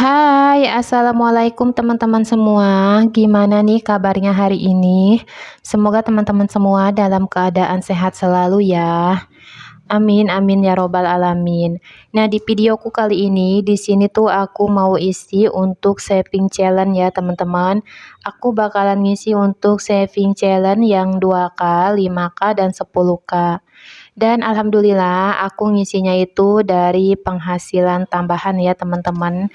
Hai, assalamualaikum teman-teman semua. Gimana nih kabarnya hari ini? Semoga teman-teman semua dalam keadaan sehat selalu ya. Amin, amin ya robbal alamin. Nah, di videoku kali ini, di sini tuh aku mau isi untuk saving challenge ya teman-teman. Aku bakalan ngisi untuk saving challenge yang 2K, 5K, dan 10K. Dan alhamdulillah aku ngisinya itu dari penghasilan tambahan ya teman-teman.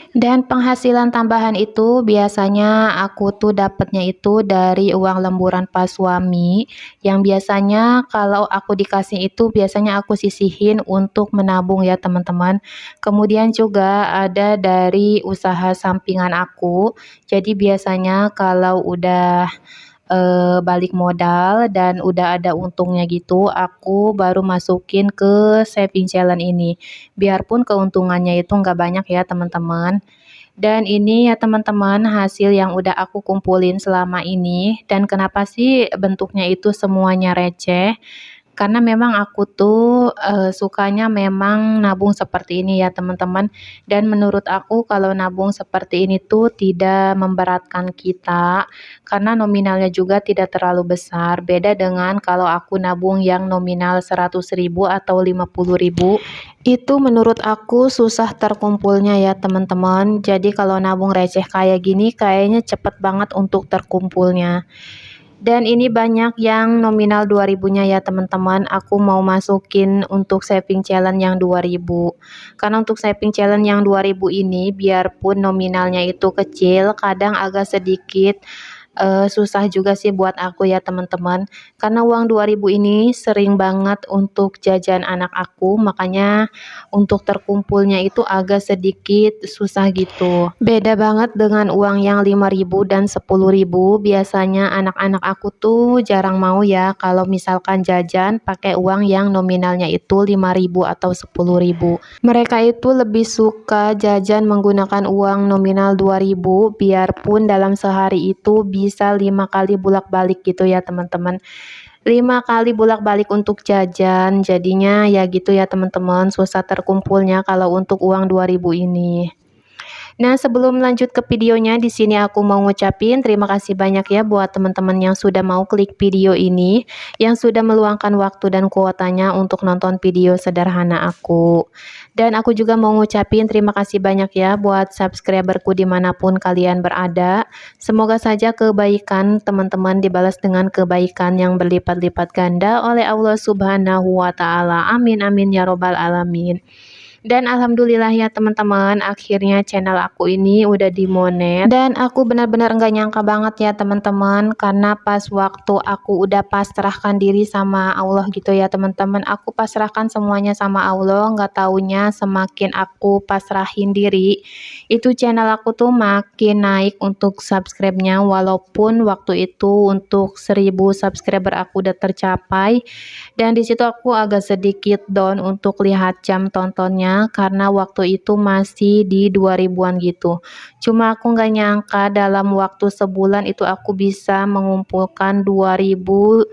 Dan penghasilan tambahan itu biasanya aku tuh dapatnya itu dari uang lemburan pas suami, yang biasanya kalau aku dikasih itu biasanya aku sisihin untuk menabung ya teman-teman. Kemudian juga ada dari usaha sampingan aku. Jadi biasanya kalau udah balik modal dan udah ada untungnya gitu, aku baru masukin ke saving challenge ini. Biarpun keuntungannya itu nggak banyak ya teman-teman. Dan ini ya teman-teman hasil yang udah aku kumpulin selama ini. Dan kenapa sih bentuknya itu semuanya receh? Karena memang aku tuh sukanya memang nabung seperti ini ya teman-teman. Dan menurut aku kalau nabung seperti ini tuh tidak memberatkan kita, karena nominalnya juga tidak terlalu besar. Beda dengan kalau aku nabung yang nominal 100.000 atau 50.000, itu menurut aku susah terkumpulnya ya teman-teman. Jadi kalau nabung receh kayak gini kayaknya cepet banget untuk terkumpulnya. Dan ini banyak yang nominal 2000-nya ya teman-teman. Aku mau masukin untuk saving challenge yang 2000. Karena untuk saving challenge yang 2000 ini biarpun nominalnya itu kecil, kadang agak sedikit susah juga sih buat aku ya teman-teman. Karena uang 2000 ini sering banget untuk jajan anak aku, makanya untuk terkumpulnya itu agak sedikit susah gitu. Beda banget dengan uang yang 5000 dan 10.000. Biasanya anak-anak aku tuh jarang mau ya kalau misalkan jajan pakai uang yang nominalnya itu 5000 atau 10.000. Mereka itu lebih suka jajan menggunakan uang nominal 2000, biarpun dalam sehari itu bisa 5 kali bolak-balik gitu ya teman-teman. 5 kali bolak-balik untuk jajan, jadinya ya gitu ya teman-teman, susah terkumpulnya kalau untuk uang 2000 ini. Nah, sebelum lanjut ke videonya, di sini aku mau ngucapin terima kasih banyak ya buat teman-teman yang sudah mau klik video ini, yang sudah meluangkan waktu dan kuotanya untuk nonton video sederhana aku. Dan aku juga mau ngucapin terima kasih banyak ya buat subscriberku dimanapun kalian berada. Semoga saja kebaikan teman-teman dibalas dengan kebaikan yang berlipat-lipat ganda oleh Allah Subhanahu wa Ta'ala. Amin, amin ya Robbal 'Alamin. Dan alhamdulillah ya teman-teman, akhirnya channel aku ini udah dimonet. Dan aku benar-benar nggak nyangka banget ya teman-teman, karena pas waktu aku udah pasrahkan diri sama Allah gitu ya teman-teman, aku pasrahkan semuanya sama Allah. Nggak taunya semakin aku pasrahin diri, itu channel aku tuh makin naik untuk subscribe-nya. Walaupun waktu itu untuk 1000 subscriber aku udah tercapai, dan disitu aku agak sedikit down untuk lihat jam tontonnya, karena waktu itu masih di 2000-an gitu. Cuma aku nggak nyangka dalam waktu sebulan itu aku bisa mengumpulkan 2000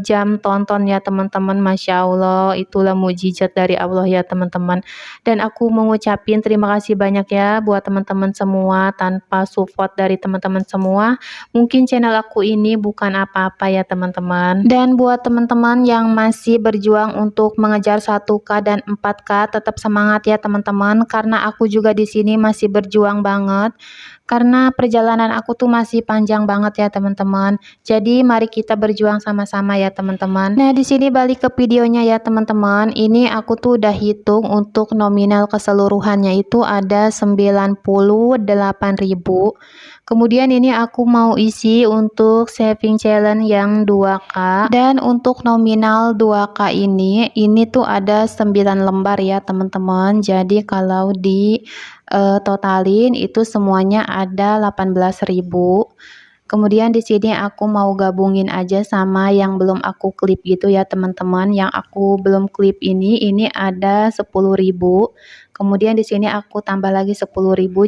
jam tonton ya teman-teman. Masya Allah, itulah mujizat dari Allah ya teman-teman. Dan aku mengucapin terima kasih banyak ya buat teman-teman semua. Tanpa support dari teman-teman semua, mungkin channel aku ini bukan apa-apa ya teman-teman. Dan buat teman-teman yang masih berjuang untuk mengejar 1K dan 4K, tetap semangat ya teman-teman, karena aku juga di sini masih berjuang banget. Karena perjalanan aku tuh masih panjang banget ya teman-teman. Jadi mari kita berjuang sama-sama ya teman-teman. Nah, di sini balik ke videonya ya teman-teman. Ini aku tuh udah hitung untuk nominal keseluruhannya itu ada 98.000. Kemudian ini aku mau isi untuk saving challenge yang 2K. Dan untuk nominal 2K ini tuh ada 9 lembar ya teman-teman. Jadi kalau di totalin itu semuanya ada 18.000. Kemudian di sini aku mau gabungin aja sama yang belum aku klip gitu ya teman-teman. Yang aku belum klip ini ada 10.000. Kemudian di sini aku tambah lagi 10.000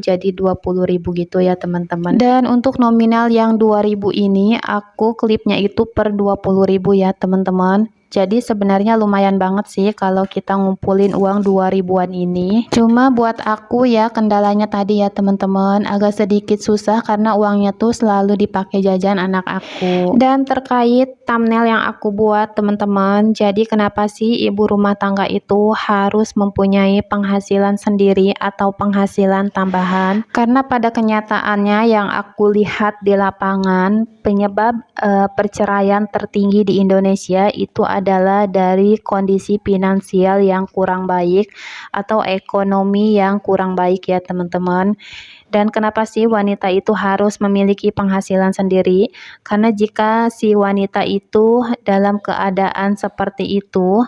jadi 20.000 gitu ya teman-teman. Dan untuk nominal yang 2000 ini aku klipnya itu per 20.000 ya teman-teman. Jadi sebenarnya lumayan banget sih kalau kita ngumpulin uang 2 ribuan ini. Cuma buat aku ya kendalanya tadi ya teman-teman, agak sedikit susah karena uangnya tuh selalu dipakai jajan anak aku. Dan terkait thumbnail yang aku buat teman-teman, jadi kenapa sih ibu rumah tangga itu harus mempunyai penghasilan sendiri atau penghasilan tambahan? Karena pada kenyataannya yang aku lihat di lapangan, penyebab perceraian tertinggi di Indonesia itu adalah dari kondisi finansial yang kurang baik atau ekonomi yang kurang baik ya teman-teman. Dan kenapa sih wanita itu harus memiliki penghasilan sendiri? Karena jika si wanita itu dalam keadaan seperti itu,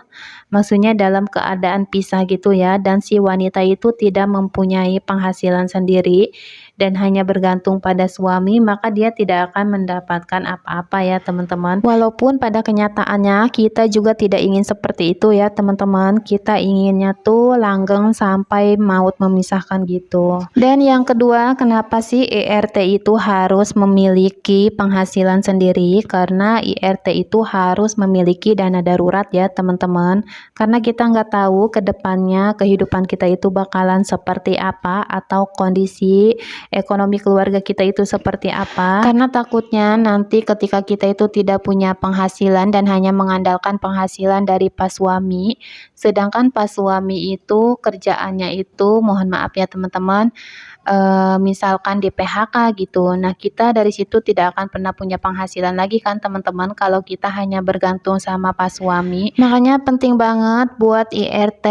maksudnya dalam keadaan pisah gitu ya, dan si wanita itu tidak mempunyai penghasilan sendiri dan hanya bergantung pada suami, maka dia tidak akan mendapatkan apa-apa ya teman-teman. Walaupun pada kenyataannya kita juga tidak ingin seperti itu ya teman-teman. Kita inginnya tuh langgeng sampai maut memisahkan gitu. Dan yang kedua, kenapa sih IRT itu harus memiliki penghasilan sendiri? Karena IRT itu harus memiliki dana darurat ya teman-teman. Karena kita nggak tahu ke depannya kehidupan kita itu bakalan seperti apa atau kondisi ekonomi keluarga kita itu seperti apa. Karena takutnya nanti ketika kita itu tidak punya penghasilan dan hanya mengandalkan penghasilan dari pas suami, sedangkan pas suami itu kerjaannya itu, mohon maaf ya teman-teman, misalkan di PHK gitu. Nah, kita dari situ tidak akan pernah punya penghasilan lagi kan teman-teman kalau kita hanya bergantung sama pas suami. Makanya penting banget buat IRT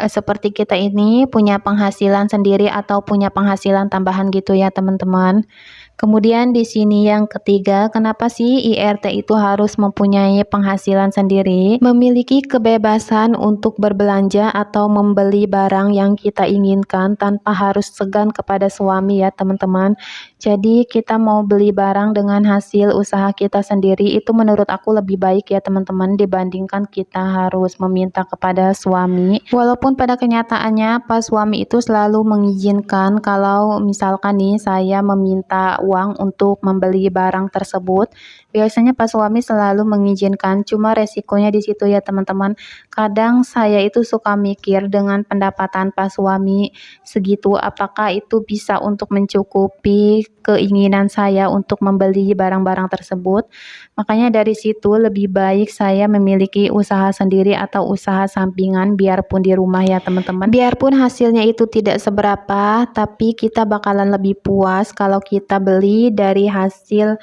seperti kita ini punya penghasilan sendiri atau punya penghasilan tambahan gitu ya teman-teman. Kemudian di sini yang ketiga, kenapa sih IRT itu harus mempunyai penghasilan sendiri? Memiliki kebebasan untuk berbelanja atau membeli barang yang kita inginkan tanpa harus segan kepada suami ya teman-teman. Jadi kita mau beli barang dengan hasil usaha kita sendiri itu menurut aku lebih baik ya teman-teman dibandingkan kita harus meminta kepada suami. Walaupun pada kenyataannya pas suami itu selalu mengizinkan kalau misalkan nih saya meminta uang untuk membeli barang tersebut, biasanya pas suami selalu mengizinkan. Cuma resikonya di situ ya teman-teman. Kadang saya itu suka mikir dengan pendapatan pas suami segitu, apakah itu bisa untuk mencukupi keinginan saya untuk membeli barang-barang tersebut. Makanya dari situ lebih baik saya memiliki usaha sendiri atau usaha sampingan biarpun di rumah ya teman-teman. Biarpun hasilnya itu tidak seberapa, tapi kita bakalan lebih puas kalau kita beli dari hasil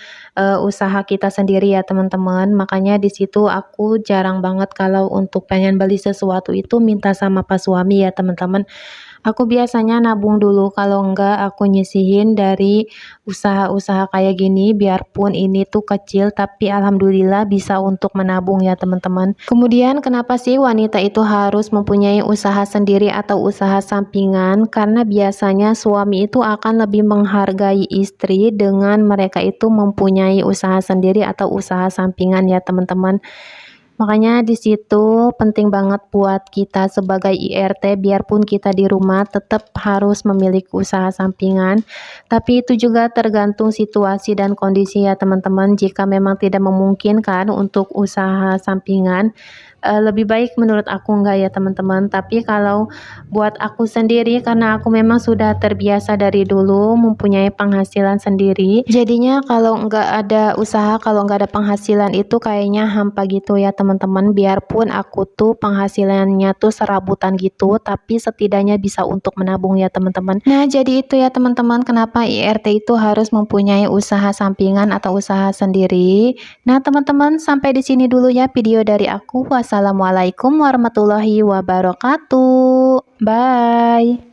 usaha kita sendiri ya teman-teman. Makanya di situ aku jarang banget kalau untuk pengen beli sesuatu itu minta sama pas suami ya teman-teman. Aku biasanya nabung dulu, kalau enggak aku nyisihin dari usaha-usaha kayak gini, biarpun ini tuh kecil tapi alhamdulillah bisa untuk menabung ya teman-teman. Kemudian kenapa sih wanita itu harus mempunyai usaha sendiri atau usaha sampingan? Karena biasanya suami itu akan lebih menghargai istri dengan mereka itu mempunyai usaha sendiri atau usaha sampingan ya teman-teman. Makanya di situ penting banget buat kita sebagai IRT, biarpun kita di rumah tetap harus memiliki usaha sampingan. Tapi itu juga tergantung situasi dan kondisi ya teman-teman. Jika memang tidak memungkinkan untuk usaha sampingan, lebih baik menurut aku enggak ya teman-teman. Tapi kalau buat aku sendiri, karena aku memang sudah terbiasa dari dulu mempunyai penghasilan sendiri, jadinya kalau enggak ada usaha, kalau enggak ada penghasilan itu kayaknya hampa gitu ya teman-teman. Biarpun aku tuh penghasilannya tuh serabutan gitu, tapi setidaknya bisa untuk menabung ya teman-teman. Nah, jadi itu ya teman-teman kenapa IRT itu harus mempunyai usaha sampingan atau usaha sendiri. Nah, teman-teman sampai di sini dulu ya video dari aku. Wassalamualaikum warahmatullahi wabarakatuh. Bye.